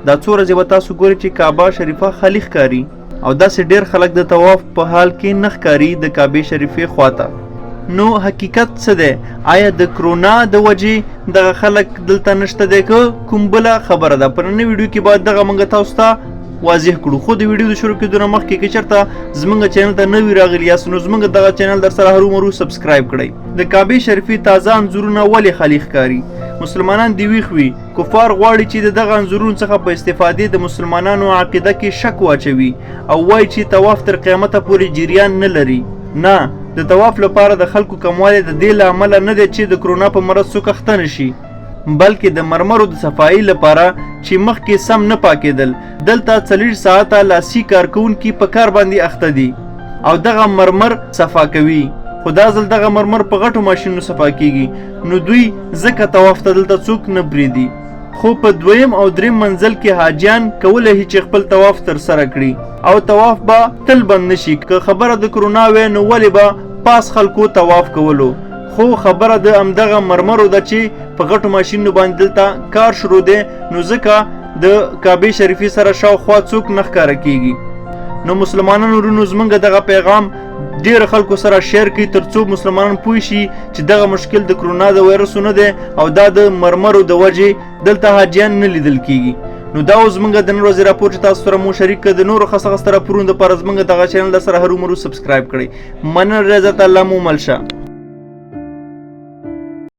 دا څو ورځې به تاسو ګورئ چې کعبه شریفه خالي ښکاري او داسې ډېر خلک د طواف په حال کې نه ښکاري د کعبې شریفې خواته. نو حقیقت څه دی؟ آیا د کرونا د وجې دغه خلک دلته نشته دی که کوم بله خبره ده؟ په نننۍ ویډیو کې باید دغه موږ تاسو ته واضح کړو. خو د ویډیو د شروع کېدو نه مخکې که چېرته زموږ چینل ته نوي راغلي یاست نو زموږ دغه چینل در سره هرومرو سبسکرایب کړئ. د کعبې شریفې تازه انځورونه ولې خالي ښکاري؟ مسلمانان دې ویښ وي. کفار غواړي چې د دغه انځورونو څخه په استفادې د مسلمانانو عقیده کې شک واچوي او وایي چې طواف تر قیامته پورې جریان نه لري. نه، د طواف لپاره د خلکو کموالی د دې له امله نه دی چې د کرونا په مرض څوک اخته نشي، بلکې د مرمرو د صفایي لپاره چې مخکې سم نه پاکېدل. دلته 40 ساعته لاسي کارکوونکي په کار باندې اخته دي او دغه مرمر صفا کوي. خو دا ځل دغه مرمر په غټو ماشینونو صفا کیږي، نو دوی ځکه طواف ته دلته څوک نه پرېږدي. خو په دویم او دریم منزل کې حاجیان کولی شي چې خپل طواف ترسره کړي او طواف به تل بند نشي. که خبره د کرونا وی نو ولې به پاس خلکو طواف کولو؟ خو خبره د همدغه مرمرو ده چې په غټو ماشینونو باندې دلته کار شروع دی، نو ځکه د کعبې شریفې سره شاوخوا څوک نه ښکاره کیږي. نو مسلمانانو ورونو زموږ دغه پیغام ډېر خلکو سره شیر کړئ ترڅو مسلمانان پوه شي چې دغه مشکل د کرونا د وایرسو نه دی او دا د مرمرو د وجې دلته حاجیان نه لیدل کیږي. نو دا اوس زموږ د نن ورځې راپور چې تاسو سره مو شریک کړ. د نورو خاصه راپورونو دپاره زموږ دغه چینل د سره هرومرو سبسکرایب کړئ. مننه، رضایت، الله مو مل شه.